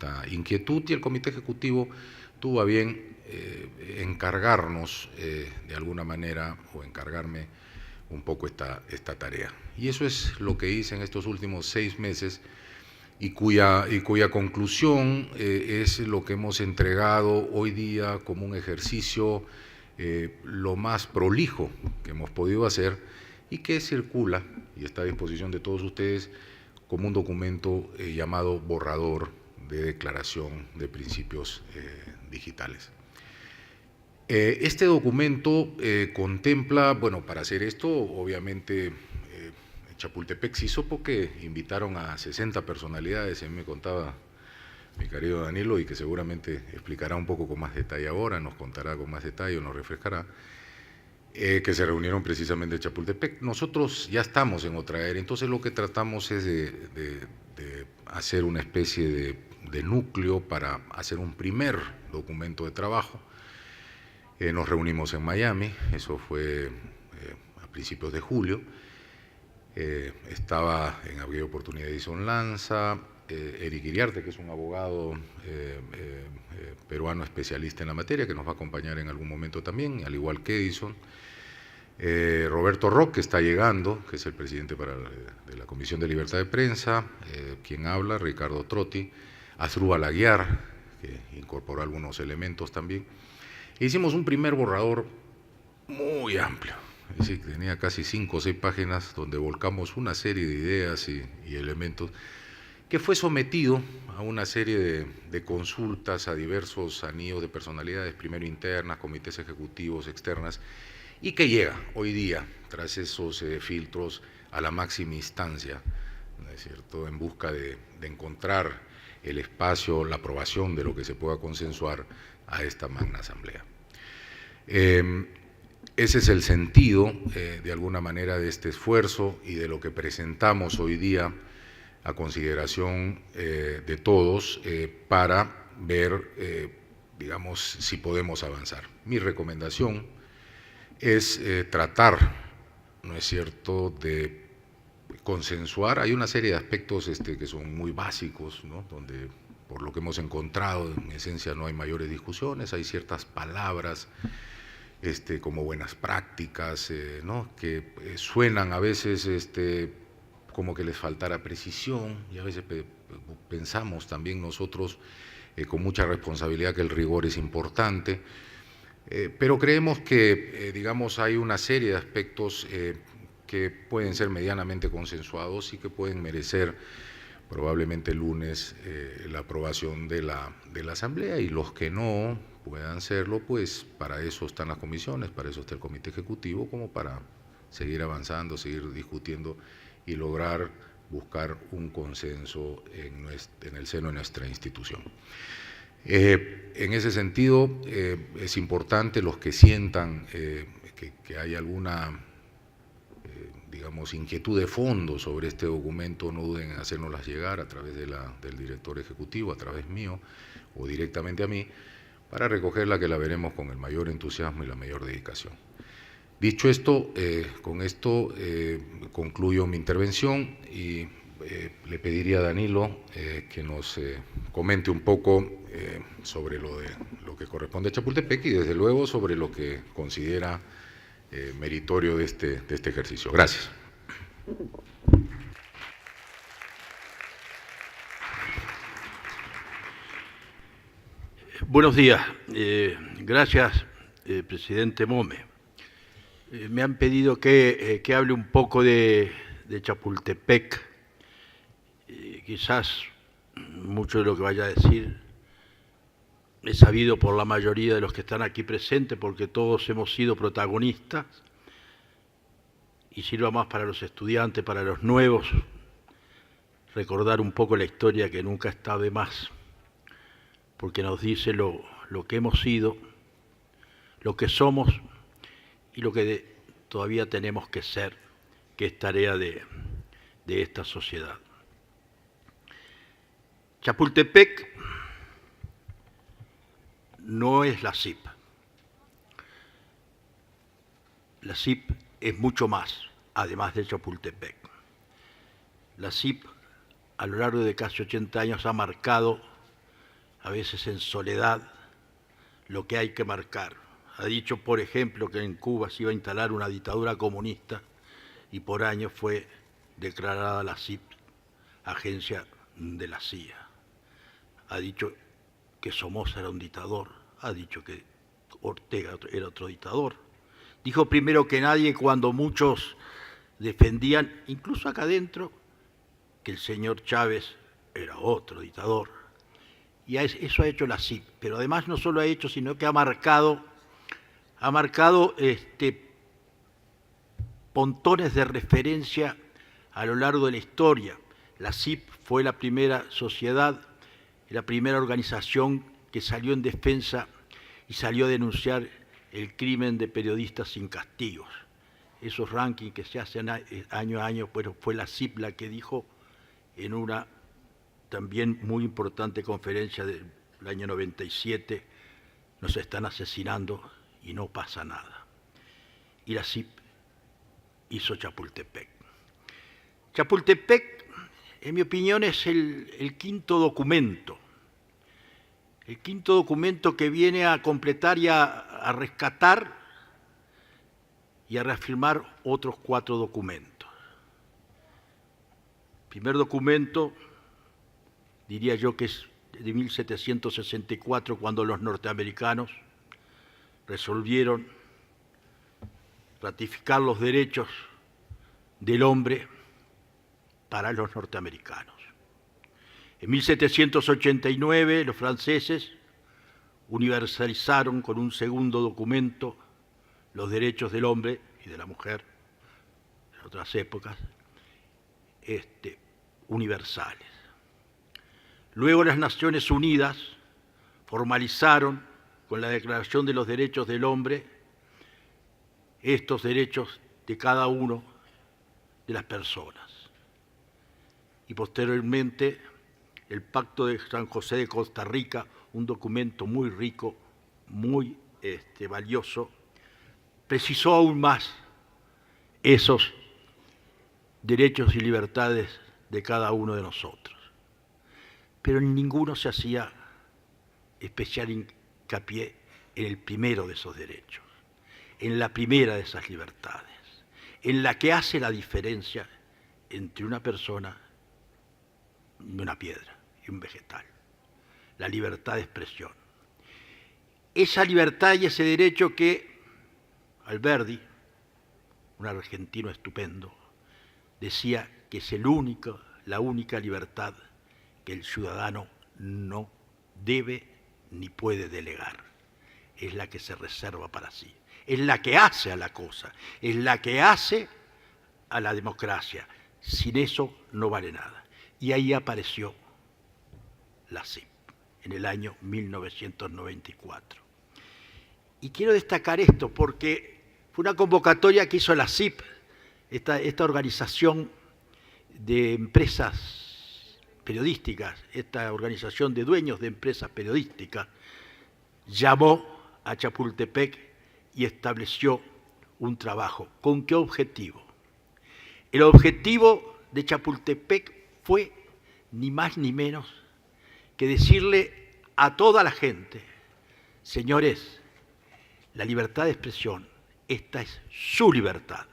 esta inquietud y el Comité Ejecutivo tuvo a bien encargarnos de alguna manera, o encargarme un poco esta tarea. Y eso es lo que hice en estos últimos 6 meses y cuya conclusión es lo que hemos entregado hoy día como un ejercicio lo más prolijo que hemos podido hacer y que circula y está a disposición de todos ustedes como un documento llamado borrador de declaración de principios digitales. Este documento contempla, bueno, para hacer esto, obviamente, Chapultepec se hizo porque invitaron a 60 personalidades, a mí me contaba mi querido Danilo, y que seguramente explicará un poco con más detalle ahora, nos contará con más detalle o nos refrescará, que se reunieron precisamente en Chapultepec. Nosotros ya estamos en otra era, entonces lo que tratamos es de hacer una especie de núcleo para hacer un primer documento de trabajo. Nos reunimos en Miami, eso fue a principios de julio. Estaba en aquella oportunidad Edison Lanza, Eric Iriarte, que es un abogado peruano especialista en la materia, que nos va a acompañar en algún momento también, al igual que Edison. Roberto Roque, que está llegando, que es el presidente de la Comisión de Libertad de Prensa, quien habla, Ricardo Trotti, Asdrúbal Aguiar, que incorporó algunos elementos también. Hicimos un primer borrador muy amplio, es decir, tenía casi 5 o 6 páginas donde volcamos una serie de ideas y elementos que fue sometido a una serie de consultas a diversos anillos de personalidades, primero internas, comités ejecutivos, externas, y que llega hoy día, tras esos filtros, a la máxima instancia, ¿no es cierto?, en busca de encontrar el espacio, la aprobación de lo que se pueda consensuar a esta magna asamblea. Ese es el sentido, de alguna manera, de este esfuerzo y de lo que presentamos hoy día a consideración de todos para ver, digamos, si podemos avanzar. Mi recomendación es tratar, ¿no es cierto?, de consensuar. Hay una serie de aspectos que son muy básicos, ¿no?, donde, por lo que hemos encontrado, en esencia no hay mayores discusiones, hay ciertas palabras como buenas prácticas, ¿no?, que suenan a veces como que les faltara precisión, y a veces pensamos también nosotros con mucha responsabilidad que el rigor es importante, pero creemos que, digamos, hay una serie de aspectos que pueden ser medianamente consensuados y que pueden merecer probablemente el lunes la aprobación de la Asamblea, y los que no puedan serlo, pues para eso están las comisiones, para eso está el Comité Ejecutivo, como para seguir avanzando, seguir discutiendo y lograr buscar un consenso en el seno de nuestra institución. En ese sentido, es importante los que sientan que hay alguna digamos, inquietud de fondo sobre este documento, no duden en hacérnoslas llegar a través del director ejecutivo, a través mío o directamente a mí, para recogerla, que la veremos con el mayor entusiasmo y la mayor dedicación. Dicho esto, con esto concluyo mi intervención y le pediría a Danilo que nos comente un poco sobre lo que corresponde a Chapultepec y desde luego sobre lo que considera meritorio de este ejercicio. Gracias. Buenos días. Gracias, presidente Mome. Me han pedido que hable un poco de Chapultepec. Quizás mucho de lo que vaya a decir es sabido por la mayoría de los que están aquí presentes, porque todos hemos sido protagonistas, y sirva más para los estudiantes, para los nuevos, recordar un poco la historia, que nunca está de más, porque nos dice lo que hemos sido, lo que somos y lo que todavía tenemos que ser, que es tarea de esta sociedad. Chapultepec no es la CIP. La CIP es mucho más, además de Chapultepec. La CIP, a lo largo de casi 80 años, ha marcado a veces en soledad, lo que hay que marcar. Ha dicho, por ejemplo, que en Cuba se iba a instalar una dictadura comunista y por años fue declarada la CIP agencia de la CIA. Ha dicho que Somoza era un dictador, ha dicho que Ortega era otro dictador. Dijo primero que nadie cuando muchos defendían, incluso acá adentro, que el señor Chávez era otro dictador. Y eso ha hecho la CIP, pero además no solo ha hecho, sino que ha marcado pontones de referencia a lo largo de la historia. La CIP fue la primera sociedad, la primera organización que salió en defensa y salió a denunciar el crimen de periodistas sin castigos. Esos rankings que se hacen año a año, bueno, fue la CIP la que dijo en una también muy importante conferencia del año 97, nos están asesinando y no pasa nada. Y la CIP hizo Chapultepec. Chapultepec, en mi opinión, es el quinto documento que viene a completar y a rescatar y a reafirmar otros 4 documentos. El primer documento, diría yo que es de 1764, cuando los norteamericanos resolvieron ratificar los derechos del hombre para los norteamericanos. En 1789 los franceses universalizaron con un segundo documento los derechos del hombre y de la mujer, en otras épocas, universales. Luego las Naciones Unidas formalizaron con la Declaración de los Derechos del Hombre estos derechos de cada uno de las personas. Y posteriormente el Pacto de San José de Costa Rica, un documento muy rico, muy valioso, precisó aún más esos derechos y libertades de cada uno de nosotros. Pero en ninguno se hacía especial hincapié en el primero de esos derechos, en la primera de esas libertades, en la que hace la diferencia entre una persona y una piedra y un vegetal, la libertad de expresión. Esa libertad y ese derecho que Alberdi, un argentino estupendo, decía que es la única libertad que el ciudadano no debe ni puede delegar. Es la que se reserva para sí. Es la que hace a la cosa. Es la que hace a la democracia. Sin eso no vale nada. Y ahí apareció la CIP en el año 1994. Y quiero destacar esto porque fue una convocatoria que hizo la CIP, esta organización de empresas periodísticas, esta organización de dueños de empresas periodísticas, llamó a Chapultepec y estableció un trabajo. ¿Con qué objetivo? El objetivo de Chapultepec fue ni más ni menos que decirle a toda la gente, señores, la libertad de expresión, esta es su libertad.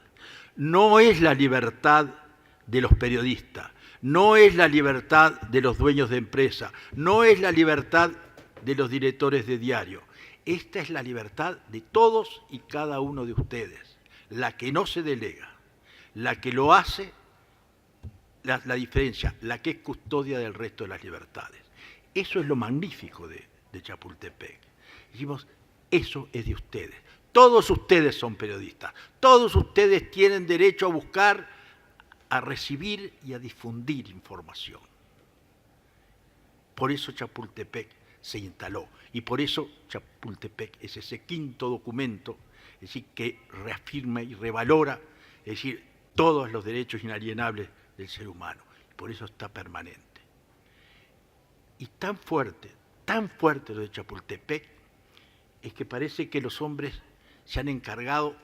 No es la libertad de los periodistas, no es la libertad de los dueños de empresa, no es la libertad de los directores de diario. Esta es la libertad de todos y cada uno de ustedes, la que no se delega, la que lo hace la diferencia, la que es custodia del resto de las libertades. Eso es lo magnífico de Chapultepec. Decimos, eso es de ustedes. Todos ustedes son periodistas, todos ustedes tienen derecho a buscar, a recibir y a difundir información. Por eso Chapultepec se instaló y por eso Chapultepec es ese quinto documento, es decir, que reafirma y revalora, es decir, todos los derechos inalienables del ser humano. Por eso está permanente. Y tan fuerte lo de Chapultepec, es que parece que los hombres se han encargado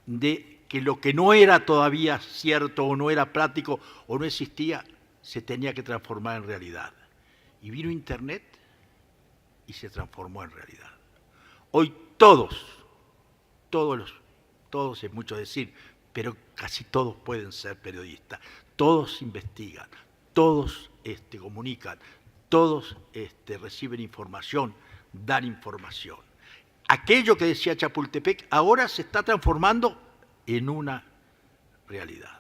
de que lo que no era todavía cierto o no era práctico o no existía, se tenía que transformar en realidad. Y vino Internet y se transformó en realidad. Hoy todos es mucho decir, pero casi todos pueden ser periodistas, todos investigan, todos comunican, todos reciben información, dan información. Aquello que decía Chapultepec ahora se está transformando en una realidad.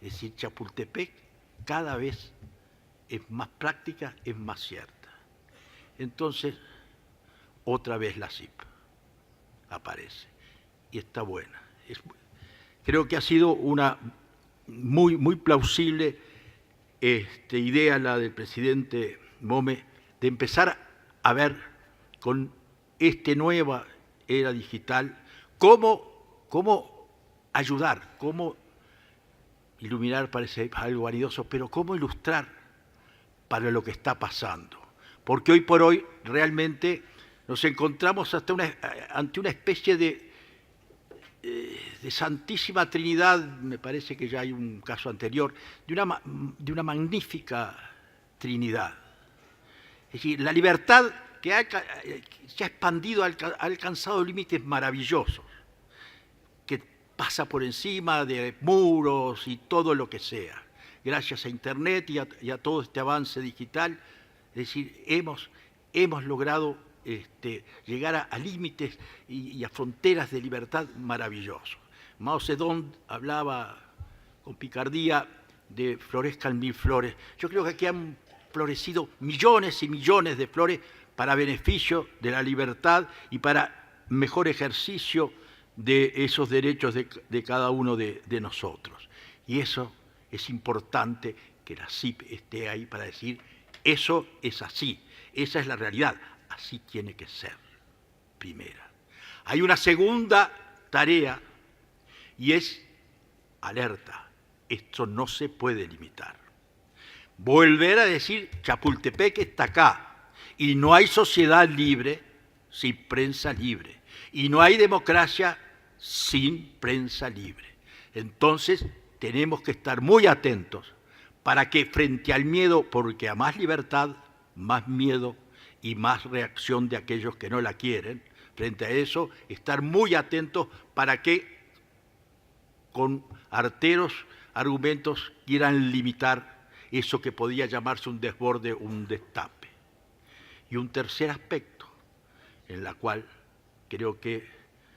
Es decir, Chapultepec cada vez es más práctica, es más cierta. Entonces, otra vez la CIP aparece y está buena. Creo que ha sido una muy plausible idea la del presidente Mome de empezar a ver con esta nueva era digital cómo ayudar, cómo iluminar, parece algo vanidoso, pero cómo ilustrar para lo que está pasando. Porque hoy por hoy realmente nos encontramos ante una especie de Santísima Trinidad, me parece que ya hay un caso anterior, de una magnífica Trinidad. Es decir, la libertad que se ha expandido, ha alcanzado límites maravillosos, que pasa por encima de muros y todo lo que sea. Gracias a Internet y a todo este avance digital, es decir, hemos logrado llegar a límites y a fronteras de libertad maravillosos. Mao Zedong hablaba con picardía de florezcan mil flores. Yo creo que aquí han florecido millones y millones de flores para beneficio de la libertad y para mejor ejercicio de esos derechos de cada uno de nosotros. Y eso es importante que la CIP esté ahí para decir, eso es así, esa es la realidad, así tiene que ser, primera. Hay una segunda tarea y es alerta, esto no se puede limitar. Volver a decir, Chapultepec está acá, y no hay sociedad libre sin prensa libre, y no hay democracia sin prensa libre. Entonces, tenemos que estar muy atentos para que frente al miedo, porque a más libertad, más miedo y más reacción de aquellos que no la quieren, frente a eso, estar muy atentos para que con arteros argumentos quieran limitar eso que podía llamarse un desborde, un destape. Y un tercer aspecto, en la cual creo que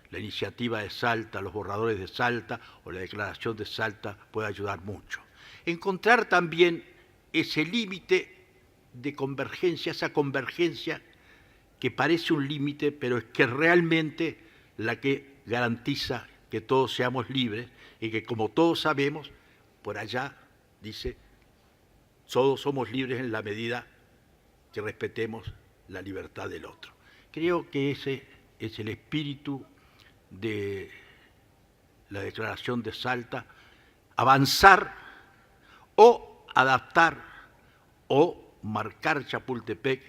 la iniciativa de Salta, los borradores de Salta o la declaración de Salta puede ayudar mucho. Encontrar también ese límite de convergencia, esa convergencia que parece un límite, pero es que realmente la que garantiza que todos seamos libres y que, como todos sabemos, por allá dice, todos somos libres en la medida que respetemos la libertad del otro. Creo que ese es el espíritu de la declaración de Salta, avanzar o adaptar o marcar Chapultepec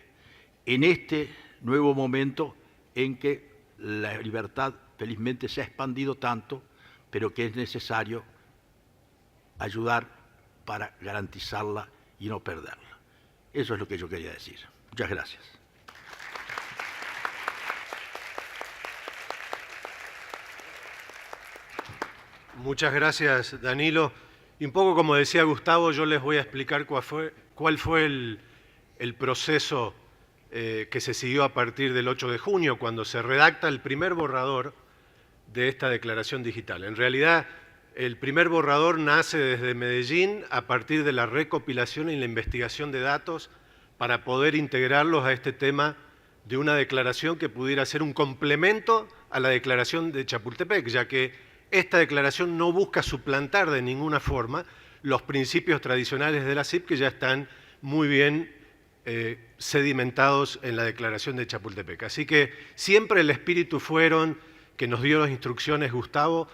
en este nuevo momento en que la libertad felizmente se ha expandido tanto, pero que es necesario ayudar para garantizarla y no perderla. Eso es lo que yo quería decir. Muchas gracias. Muchas gracias, Danilo. Y un poco como decía Gustavo, yo les voy a explicar cuál fue el proceso que se siguió a partir del 8 de junio, cuando se redacta el primer borrador de esta declaración digital. En realidad, el primer borrador nace desde Medellín a partir de la recopilación y la investigación de datos para poder integrarlos a este tema de una declaración que pudiera ser un complemento a la declaración de Chapultepec, ya que esta declaración no busca suplantar de ninguna forma los principios tradicionales de la CIP que ya están muy bien sedimentados en la declaración de Chapultepec. Así que siempre el espíritu fueron, que nos dio las instrucciones Gustavo,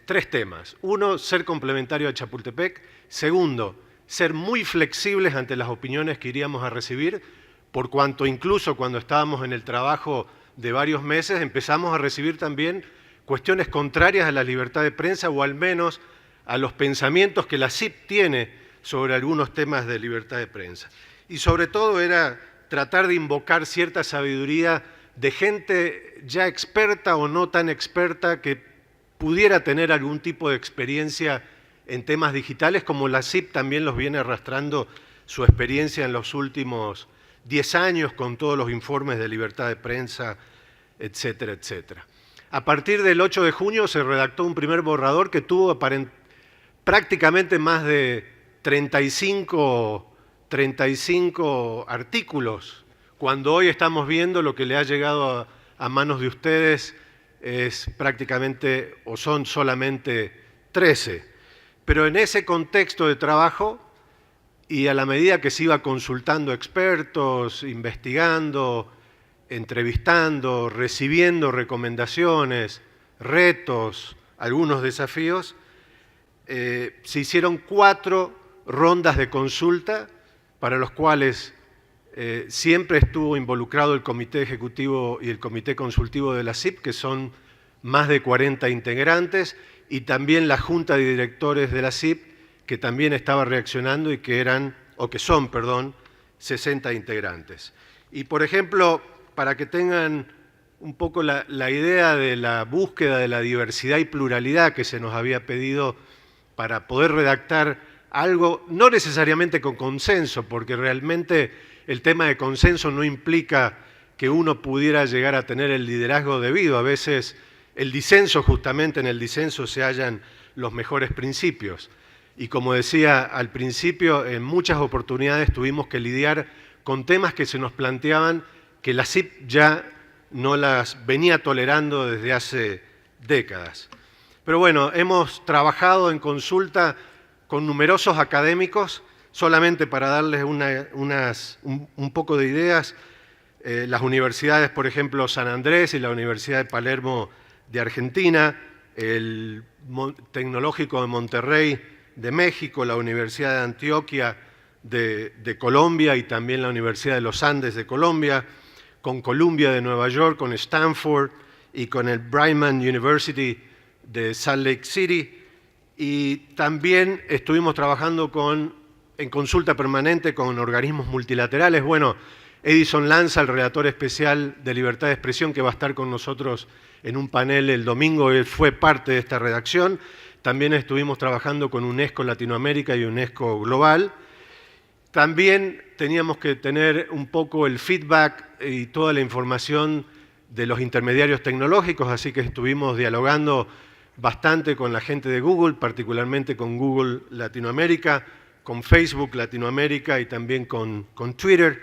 tres temas. Uno, ser complementario a Chapultepec. Segundo, ser muy flexibles ante las opiniones que iríamos a recibir, por cuanto incluso cuando estábamos en el trabajo de varios meses empezamos a recibir también cuestiones contrarias a la libertad de prensa o al menos a los pensamientos que la CIP tiene sobre algunos temas de libertad de prensa. Y sobre todo era tratar de invocar cierta sabiduría de gente ya experta o no tan experta que pudiera tener algún tipo de experiencia en temas digitales, como la CIP también los viene arrastrando su experiencia en los últimos 10 años con todos los informes de libertad de prensa, etcétera, etcétera. A partir del 8 de junio se redactó un primer borrador que tuvo prácticamente más de 35 artículos, cuando hoy estamos viendo lo que le ha llegado a manos de ustedes es prácticamente, o son solamente 13. Pero en ese contexto de trabajo, y a la medida que se iba consultando expertos, investigando, entrevistando, recibiendo recomendaciones, retos, algunos desafíos, se hicieron 4 rondas de consulta para los cuales siempre estuvo involucrado el Comité Ejecutivo y el Comité Consultivo de la CIP, que son más de 40 integrantes, y también la Junta de Directores de la CIP, que también estaba reaccionando y que son, 60 integrantes. Y, por ejemplo, para que tengan un poco la idea de la búsqueda de la diversidad y pluralidad que se nos había pedido para poder redactar algo, no necesariamente con consenso, porque realmente el tema de consenso no implica que uno pudiera llegar a tener el liderazgo debido. A veces el disenso, justamente en el disenso se hallan los mejores principios. Y como decía al principio, en muchas oportunidades tuvimos que lidiar con temas que se nos planteaban que la CIP ya no las venía tolerando desde hace décadas. Pero bueno, hemos trabajado en consulta con numerosos académicos, solamente para darles un poco de ideas, las universidades, por ejemplo, San Andrés y la Universidad de Palermo de Argentina, el Tecnológico de Monterrey de México, la Universidad de Antioquia de Colombia y también la Universidad de los Andes de Colombia, con Columbia de Nueva York, con Stanford y con el Brigham University de Salt Lake City. Y también estuvimos trabajando en consulta permanente con organismos multilaterales. Bueno, Edison Lanza, el relator especial de libertad de expresión, que va a estar con nosotros en un panel el domingo, él fue parte de esta redacción. También estuvimos trabajando con UNESCO Latinoamérica y UNESCO Global. También teníamos que tener un poco el feedback y toda la información de los intermediarios tecnológicos, así que estuvimos dialogando bastante con la gente de Google, particularmente con Google Latinoamérica, con Facebook Latinoamérica y también con Twitter,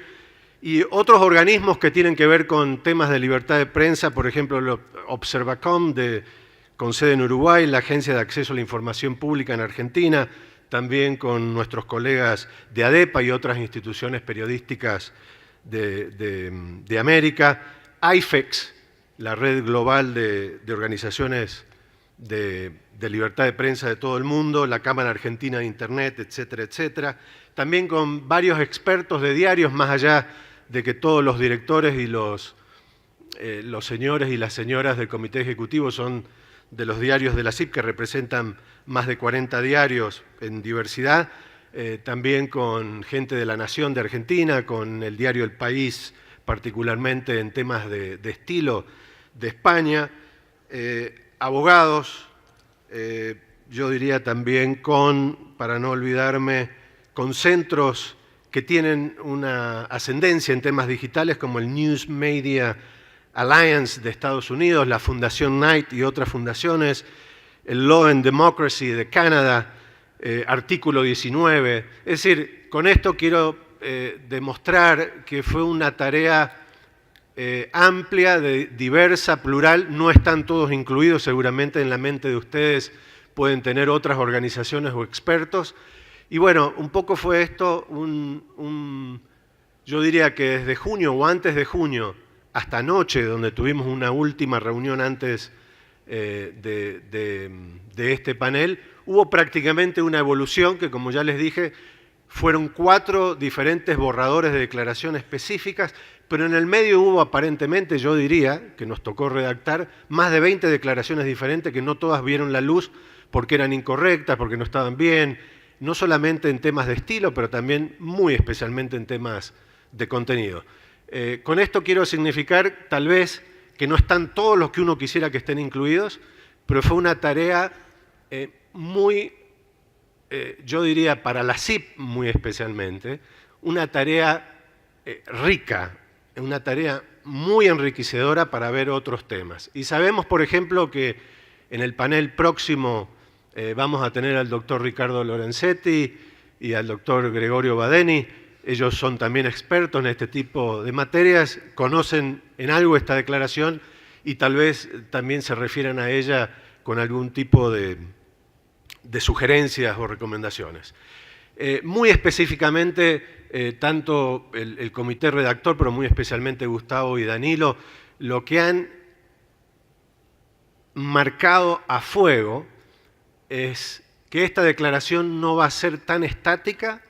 y otros organismos que tienen que ver con temas de libertad de prensa, por ejemplo, el Observacom, con sede en Uruguay, la Agencia de Acceso a la Información Pública en Argentina, también con nuestros colegas de ADEPA y otras instituciones periodísticas de América, IFEX, la red global de organizaciones de libertad de prensa de todo el mundo, la Cámara Argentina de Internet, etcétera, etcétera. También con varios expertos de diarios, más allá de que todos los directores y los señores y las señoras del Comité Ejecutivo son de los diarios de la CIP, que representan más de 40 diarios en diversidad, también con gente de La Nación de Argentina, con el diario El País, particularmente en temas de estilo de España, abogados, yo diría también para no olvidarme, con centros que tienen una ascendencia en temas digitales como el News Media Alliance de Estados Unidos, la Fundación Knight y otras fundaciones, el Law and Democracy de Canadá, Artículo 19. Es decir, con esto quiero demostrar que fue una tarea amplia, diversa, plural. No están todos incluidos, seguramente en la mente de ustedes pueden tener otras organizaciones o expertos. Y bueno, un poco fue esto, yo diría que desde junio o antes de junio hasta anoche, donde tuvimos una última reunión antes de este panel, hubo prácticamente una evolución que, como ya les dije, fueron 4 diferentes borradores de declaración específicas, pero en el medio hubo aparentemente, yo diría, que nos tocó redactar, más de 20 declaraciones diferentes que no todas vieron la luz porque eran incorrectas, porque no estaban bien, no solamente en temas de estilo, pero también muy especialmente en temas de contenido. Con esto quiero significar, tal vez, que no están todos los que uno quisiera que estén incluidos, pero fue una tarea muy, yo diría para la CIP muy especialmente, una tarea rica, una tarea muy enriquecedora para ver otros temas. Y sabemos, por ejemplo, que en el panel próximo vamos a tener al doctor Ricardo Lorenzetti y al doctor Gregorio Badeni. Ellos son también expertos en este tipo de materias, conocen en algo esta declaración y tal vez también se refieran a ella con algún tipo de sugerencias o recomendaciones. Muy específicamente, tanto el comité redactor, pero muy especialmente Gustavo y Danilo, lo que han marcado a fuego es que esta declaración no va a ser tan estática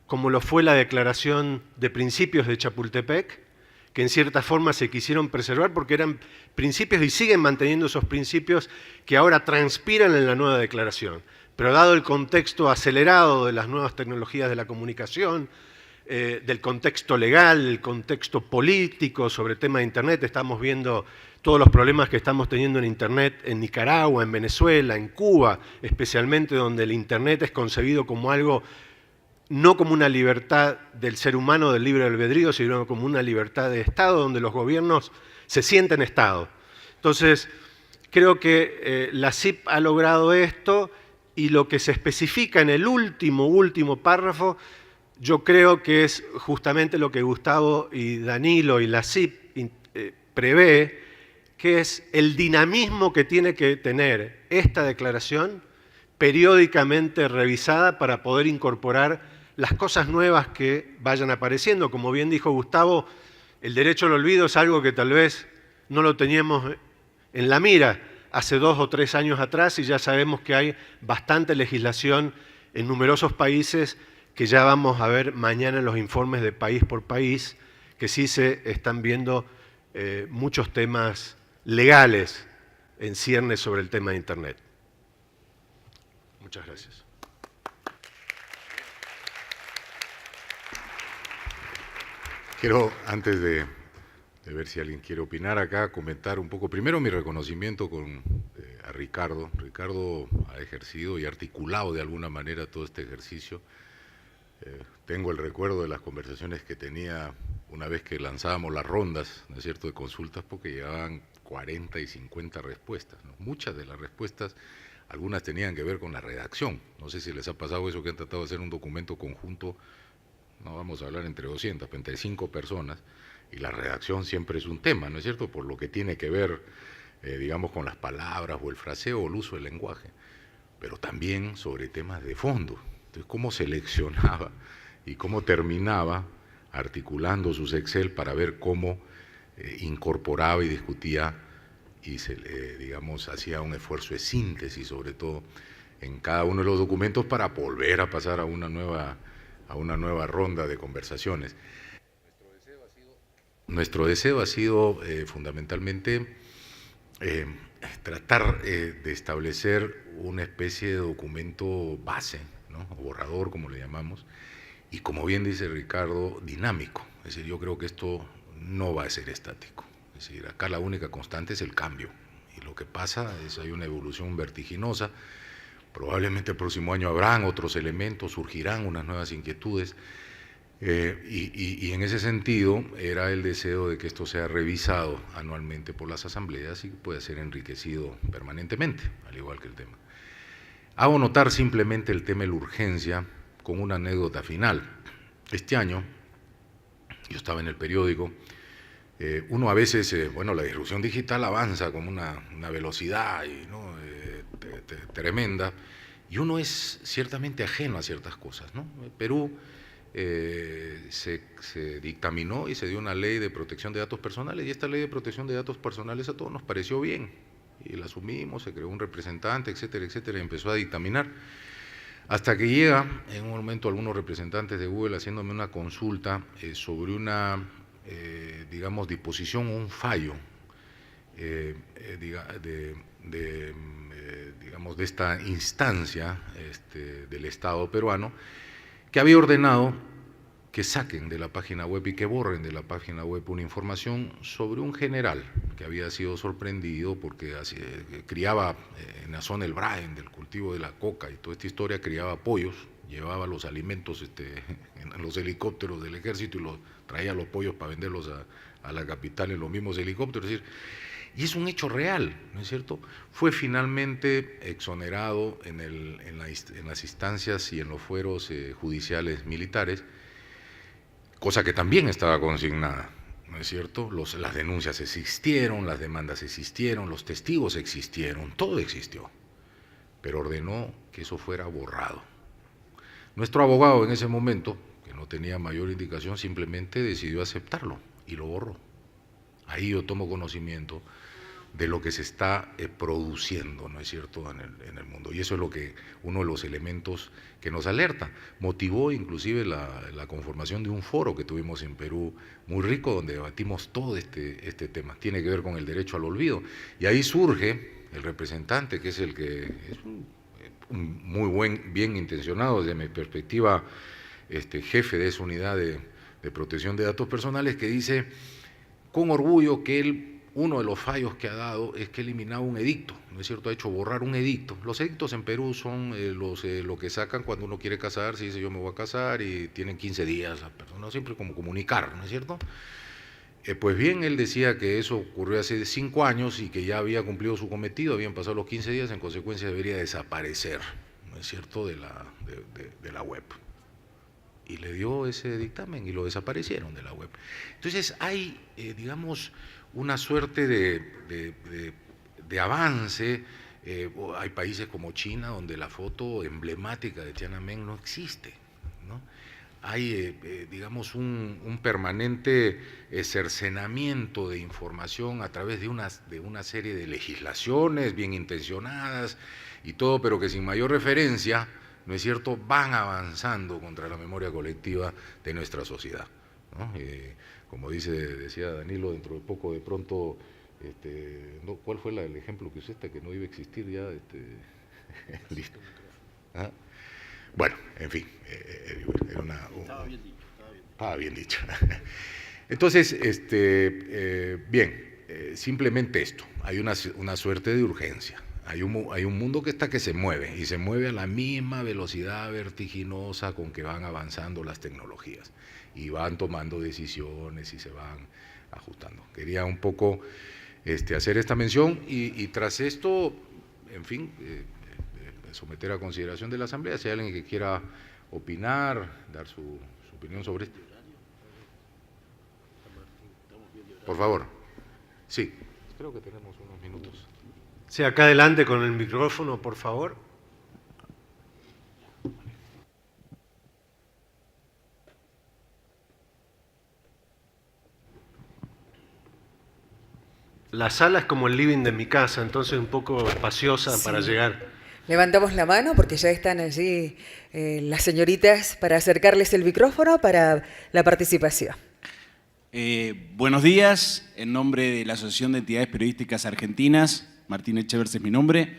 como lo fue la declaración de principios de Chapultepec, que en cierta forma se quisieron preservar porque eran principios y siguen manteniendo esos principios que ahora transpiran en la nueva declaración. Pero dado el contexto acelerado de las nuevas tecnologías de la comunicación, del contexto legal, el contexto político sobre el tema de Internet, estamos viendo todos los problemas que estamos teniendo en Internet en Nicaragua, en Venezuela, en Cuba, especialmente donde el Internet es concebido como algo, no como una libertad del ser humano, del libre albedrío, sino como una libertad de Estado, donde los gobiernos se sienten Estado. Entonces, creo que la CIP ha logrado esto y lo que se especifica en el último párrafo, yo creo que es justamente lo que Gustavo y Danilo y la CIP prevé, que es el dinamismo que tiene que tener esta declaración periódicamente revisada para poder incorporar las cosas nuevas que vayan apareciendo. Como bien dijo Gustavo, el derecho al olvido es algo que tal vez no lo teníamos en la mira hace 2 o 3 años atrás y ya sabemos que hay bastante legislación en numerosos países que ya vamos a ver mañana en los informes de país por país, que sí se están viendo muchos temas legales en ciernes sobre el tema de Internet. Muchas gracias. Quiero, antes de ver si alguien quiere opinar acá, comentar un poco, primero mi reconocimiento a Ricardo. Ricardo ha ejercido y articulado de alguna manera todo este ejercicio. Tengo el recuerdo de las conversaciones que tenía una vez que lanzábamos las rondas, ¿no es cierto?, de consultas, porque llegaban 40 y 50 respuestas, ¿no? Muchas de las respuestas, algunas tenían que ver con la redacción. No sé si les ha pasado eso, que han tratado de hacer un documento conjunto, no vamos a hablar entre 235 personas, y la redacción siempre es un tema, ¿no es cierto?, por lo que tiene que ver, digamos, con las palabras o el fraseo o el uso del lenguaje, pero también sobre temas de fondo. Entonces, cómo seleccionaba y cómo terminaba articulando sus Excel para ver cómo incorporaba y discutía y digamos, hacía un esfuerzo de síntesis, sobre todo, en cada uno de los documentos para volver a pasar a una nueva ronda de conversaciones. Nuestro deseo ha sido fundamentalmente tratar de establecer una especie de documento base, ¿no?, o borrador, como le llamamos, y como bien dice Ricardo, dinámico. Es decir, yo creo que esto no va a ser estático. Es decir, acá la única constante es el cambio, y lo que pasa es que hay una evolución vertiginosa. Probablemente el próximo año habrán otros elementos, surgirán unas nuevas inquietudes, y en ese sentido era el deseo de que esto sea revisado anualmente por las asambleas y pueda ser enriquecido permanentemente, al igual que el tema. Hago notar simplemente el tema de la urgencia con una anécdota final. Este año, yo estaba en el periódico, uno a veces, bueno, la disrupción digital avanza con una velocidad ¿no?, tremenda, y uno es ciertamente ajeno a ciertas cosas, ¿no? Perú se dictaminó y se dio una ley de protección de datos personales, y esta ley de protección de datos personales a todos nos pareció bien, y la asumimos, se creó un representante, etcétera, etcétera, y empezó a dictaminar, hasta que llega en un momento algunos representantes de Google haciéndome una consulta sobre una, digamos, disposición o un fallo digamos, de esta instancia del Estado peruano, que había ordenado que saquen de la página web y que borren de la página web una información sobre un general que había sido sorprendido porque criaba en la zona del Braen, del cultivo de la coca y toda esta historia, criaba pollos, llevaba los alimentos en los helicópteros del ejército y traía los pollos para venderlos a la capital en los mismos helicópteros. Es decir, y es un hecho real, ¿no es cierto? Fue finalmente exonerado en las instancias y en los fueros judiciales militares, cosa que también estaba consignada, ¿no es cierto? Las denuncias existieron, las demandas existieron, los testigos existieron, todo existió, pero ordenó que eso fuera borrado. Nuestro abogado en ese momento, que no tenía mayor indicación, simplemente decidió aceptarlo y lo borró. Ahí yo tomo conocimiento de lo que se está produciendo, ¿no es cierto?, en el mundo. Y eso es uno de los elementos que nos alerta. Motivó inclusive la conformación de un foro que tuvimos en Perú, muy rico, donde debatimos todo este tema. Tiene que ver con el derecho al olvido. Y ahí surge el representante, que es el que es un muy bien intencionado desde mi perspectiva, jefe de esa unidad de protección de datos personales, que dice con orgullo que uno de los fallos que ha dado es que ha eliminado un edicto, ¿no es cierto?, ha hecho borrar un edicto. Los edictos en Perú son lo que sacan cuando uno quiere casarse, dice yo me voy a casar y tienen 15 días la persona, siempre como comunicar, ¿no es cierto? Pues bien, él decía que eso ocurrió hace 5 años y que ya había cumplido su cometido, habían pasado los 15 días, en consecuencia debería desaparecer, ¿no es cierto?, de la web. Y le dio ese dictamen y lo desaparecieron de la web. Entonces hay, digamos, una suerte de avance. Hay países como China donde la foto emblemática de Tiananmen no existe, ¿no? Hay, digamos, un permanente cercenamiento de información a través de una serie de legislaciones bien intencionadas y todo, pero que sin mayor referencia, ¿no es cierto?, van avanzando contra la memoria colectiva de nuestra sociedad, ¿no? Como decía Danilo, dentro de poco, de pronto, ¿cuál fue el ejemplo que usted que no iba a existir ya? Listo. ¿Ah? Bueno, en fin, Estaba bien dicho. Bien dicho. Entonces, simplemente esto, hay una suerte de urgencia. Hay un mundo que se mueve, y se mueve a la misma velocidad vertiginosa con que van avanzando las tecnologías, y van tomando decisiones y se van ajustando. Quería un poco hacer esta mención, y tras esto, en fin, someter a consideración de la Asamblea, si hay alguien que quiera opinar, dar su opinión sobre esto. Por favor. Sí, creo que tenemos unos minutos. Sí, acá adelante con el micrófono, por favor. La sala es como el living de mi casa, entonces un poco espaciosa para llegar. Levantamos la mano porque ya están allí las señoritas para acercarles el micrófono para la participación. Buenos días, en nombre de la Asociación de Entidades Periodísticas Argentinas, Martín Echevers es mi nombre.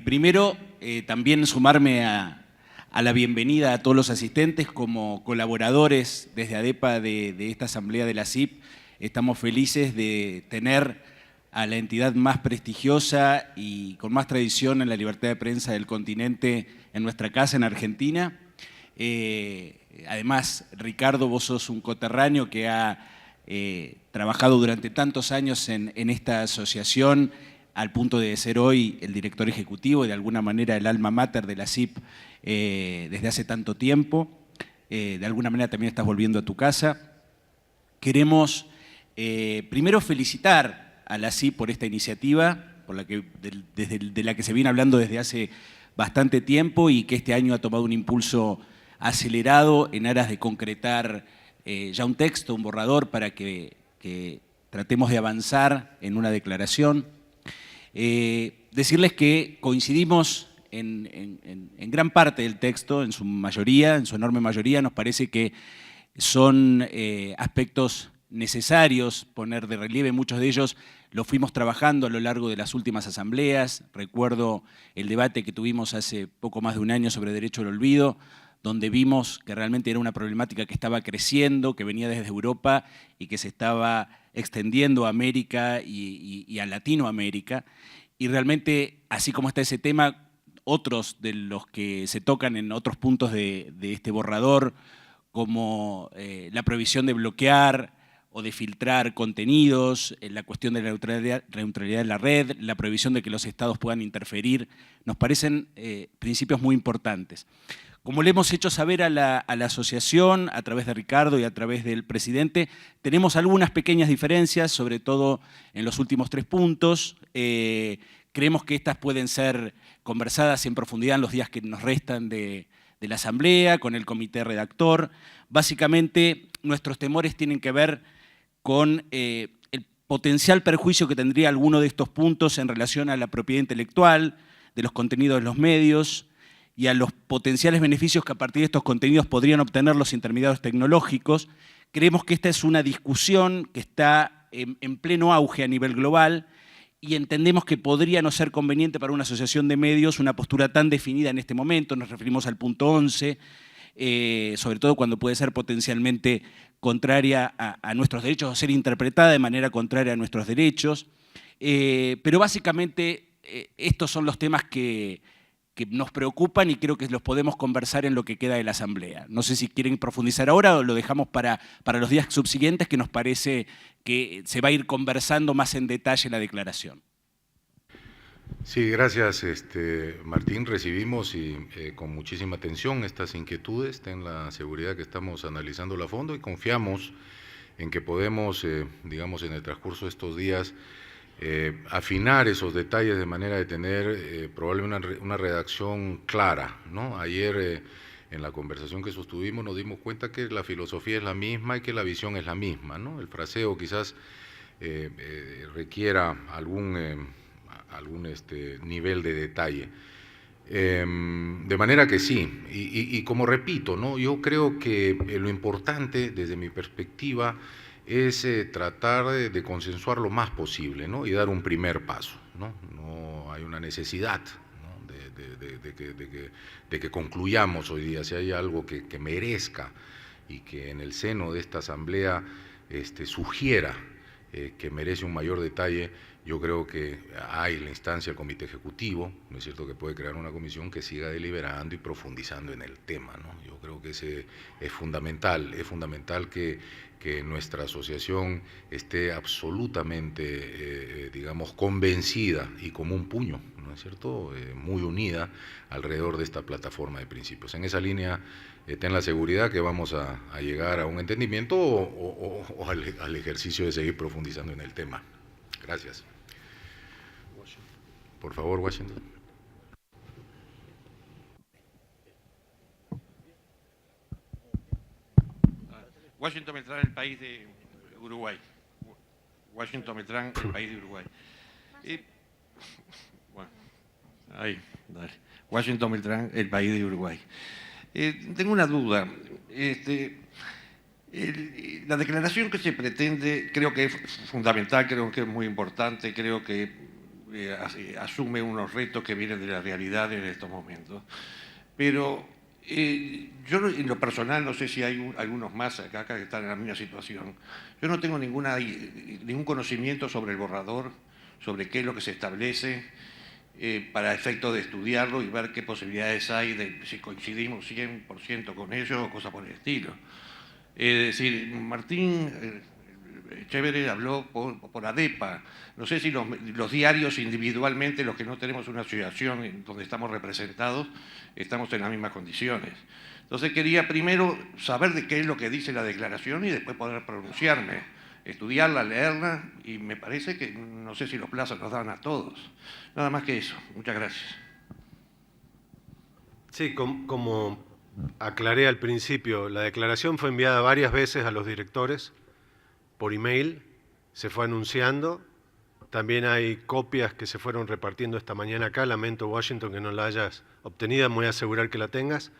Primero, también sumarme a la bienvenida a todos los asistentes como colaboradores desde ADEPA de esta Asamblea de la CIP. Estamos felices de tener a la entidad más prestigiosa y con más tradición en la libertad de prensa del continente en nuestra casa, en Argentina. Además, Ricardo, vos sos un coterráneo que ha trabajado durante tantos años en esta asociación, al punto de ser hoy el director ejecutivo y de alguna manera el alma mater de la CIP desde hace tanto tiempo. De alguna manera también estás volviendo a tu casa. Queremos primero felicitar a la CIP por esta iniciativa, de la que se viene hablando desde hace bastante tiempo y que este año ha tomado un impulso acelerado en aras de concretar ya un texto, un borrador, para que tratemos de avanzar en una declaración. Decirles que coincidimos en gran parte del texto, en su mayoría, en su enorme mayoría. Nos parece que son aspectos necesarios poner de relieve. Muchos de ellos los fuimos trabajando a lo largo de las últimas asambleas. Recuerdo el debate que tuvimos hace poco más de un año sobre derecho al olvido, donde vimos que realmente era una problemática que estaba creciendo, que venía desde Europa y que se estaba extendiendo a América y a Latinoamérica. Y realmente, así como está ese tema, otros de los que se tocan en otros puntos de este borrador, como la prohibición de bloquear o de filtrar contenidos, la cuestión de la neutralidad de la red, la prohibición de que los estados puedan interferir, nos parecen principios muy importantes. Como le hemos hecho saber a la asociación, a través de Ricardo y a través del presidente, tenemos algunas pequeñas diferencias, sobre todo en los últimos 3 puntos. Creemos que estas pueden ser conversadas en profundidad en los días que nos restan de la Asamblea, con el comité redactor. Básicamente, nuestros temores tienen que ver con el potencial perjuicio que tendría alguno de estos puntos en relación a la propiedad intelectual, de los contenidos de los medios y a los potenciales beneficios que a partir de estos contenidos podrían obtener los intermediarios tecnológicos. Creemos que esta es una discusión que está en pleno auge a nivel global y entendemos que podría no ser conveniente para una asociación de medios una postura tan definida en este momento. Nos referimos al punto 11, sobre todo cuando puede ser potencialmente contraria a nuestros derechos o ser interpretada de manera contraria a nuestros derechos. Pero básicamente estos son los temas que nos preocupan y creo que los podemos conversar en lo que queda de la Asamblea. No sé si quieren profundizar ahora o lo dejamos para los días subsiguientes, que nos parece que se va a ir conversando más en detalle la declaración. Sí, gracias Martín. Recibimos con muchísima atención estas inquietudes. Ten la seguridad que estamos analizándola a fondo y confiamos en que podemos, digamos, en el transcurso de estos días, afinar esos detalles de manera de tener probablemente una redacción clara, ¿no? Ayer en la conversación que sostuvimos nos dimos cuenta que la filosofía es la misma y que la visión es la misma, ¿no? El fraseo quizás requiera algún nivel de detalle. De manera que sí, y como repito, ¿no? Yo creo que lo importante desde mi perspectiva es tratar de consensuar lo más posible, ¿no? Y dar un primer paso, ¿no? No hay una necesidad, ¿no? de que concluyamos hoy día. Si hay algo que merezca y que en el seno de esta Asamblea sugiera que merece un mayor detalle, yo creo que hay la instancia del Comité Ejecutivo, ¿no es cierto?, que puede crear una comisión que siga deliberando y profundizando en el tema, ¿no? Yo creo que ese es fundamental que nuestra asociación esté absolutamente, digamos, convencida y como un puño, ¿no es cierto?, muy unida alrededor de esta plataforma de principios. En esa línea, ten la seguridad que vamos a llegar a un entendimiento o al ejercicio de seguir profundizando en el tema. Gracias. Por favor, Washington. Washington Beltrán, el país de Uruguay. Washington Beltrán, el país de Uruguay. Bueno, ahí, dale. Washington Beltrán, el país de Uruguay. Tengo una duda. La declaración que se pretende creo que es fundamental, creo que es muy importante, creo que asume unos retos que vienen de la realidad en estos momentos. Pero yo en lo personal, no sé si hay algunos más acá que están en la misma situación, yo no tengo ningún conocimiento sobre el borrador, sobre qué es lo que se establece, para efecto de estudiarlo y ver qué posibilidades hay de si coincidimos 100% con ello o cosas por el estilo. Es decir, Martín Chévere habló por ADEPA. No sé si los diarios individualmente, los que no tenemos una asociación en donde estamos representados, estamos en las mismas condiciones. Entonces quería primero saber de qué es lo que dice la declaración y después poder pronunciarme, estudiarla, leerla, y me parece que no sé si los plazos nos dan a todos. Nada más que eso. Muchas gracias. Sí, como aclaré al principio, la declaración fue enviada varias veces a los directores por email, se fue anunciando. También hay copias que se fueron repartiendo esta mañana acá. Lamento, Washington, que no la hayas obtenida, me voy a asegurar que la tengas.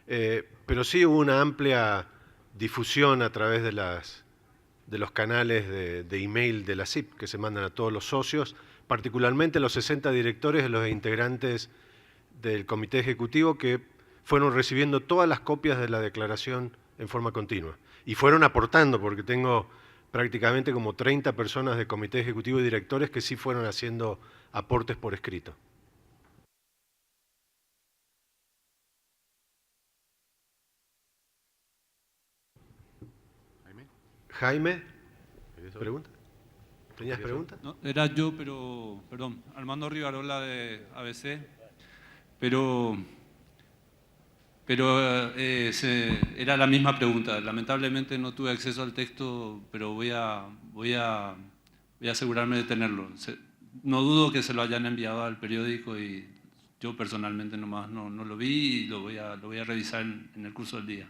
Pero sí hubo una amplia difusión a través de los canales de email de la CIP que se mandan a todos los socios, particularmente los 60 directores y los integrantes del Comité Ejecutivo, que fueron recibiendo todas las copias de la declaración en forma continua. Y fueron aportando, porque tengo prácticamente como 30 personas de comité ejecutivo y directores que sí fueron haciendo aportes por escrito. Jaime, ¿pregunta? ¿Tenías pregunta? No, era yo, pero, perdón, Armando Rivarola de ABC, pero era la misma pregunta. Lamentablemente no tuve acceso al texto, pero voy a asegurarme de tenerlo. No dudo que se lo hayan enviado al periódico y yo personalmente nomás no lo vi y lo voy a revisar en el curso del día.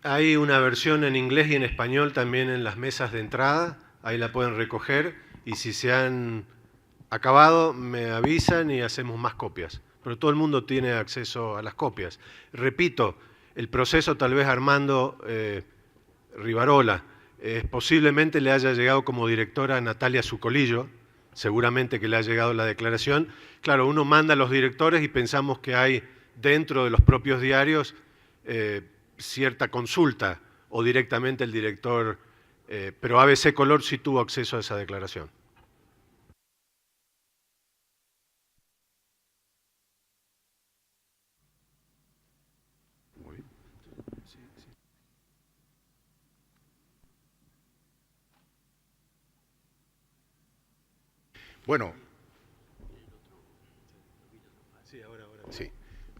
Hay una versión en inglés y en español también en las mesas de entrada, ahí la pueden recoger y si se han acabado me avisan y hacemos más copias. Pero todo el mundo tiene acceso a las copias. Repito, el proceso tal vez Armando Rivarola, posiblemente le haya llegado como directora a Natalia Zucolillo, seguramente que le ha llegado la declaración. Claro, uno manda a los directores y pensamos que hay dentro de los propios diarios cierta consulta o directamente el director, pero ABC Color sí tuvo acceso a esa declaración. Muy bien. Bueno. Sí.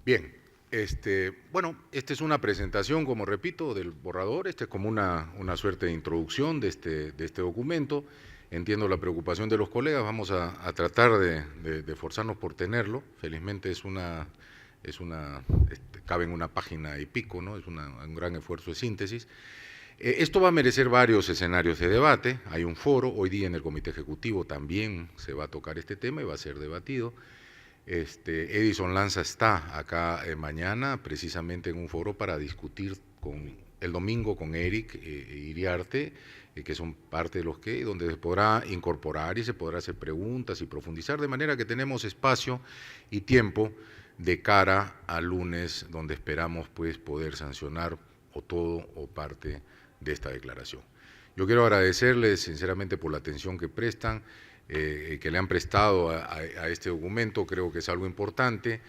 Bien. Bueno, esta es una presentación, como repito, del borrador. Este es como una suerte de introducción de este documento. Entiendo la preocupación de los colegas, vamos a tratar de esforzarnos por tenerlo. Felizmente cabe en una página y pico, ¿no? Es un gran esfuerzo de síntesis. Esto va a merecer varios escenarios de debate. Hay un foro, hoy día en el Comité Ejecutivo también se va a tocar este tema y va a ser debatido. Edison Lanza está acá mañana precisamente en un foro para discutir el domingo con Eric Iriarte, que son parte de los donde se podrá incorporar y se podrá hacer preguntas y profundizar, de manera que tenemos espacio y tiempo de cara al lunes, donde esperamos pues poder sancionar o todo o parte de esta declaración. Yo quiero agradecerles sinceramente por la atención que prestan, que le han prestado a este documento. Creo que es algo importante.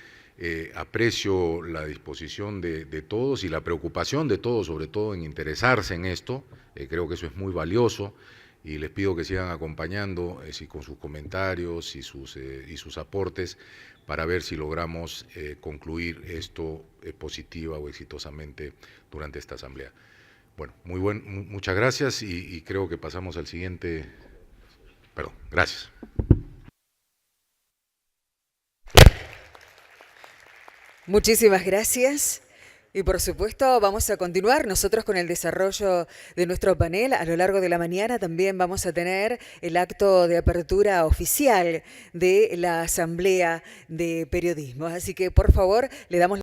Aprecio la disposición de todos y la preocupación de todos, sobre todo en interesarse en esto. Creo que eso es muy valioso y les pido que sigan acompañando con sus comentarios y sus aportes para ver si logramos concluir esto positiva o exitosamente durante esta asamblea. Bueno, muchas gracias y creo que pasamos al siguiente. Perdón, gracias. Muchísimas gracias. Y por supuesto vamos a continuar nosotros con el desarrollo de nuestro panel. A lo largo de la mañana también vamos a tener el acto de apertura oficial de la Asamblea de Periodismo. Así que por favor le damos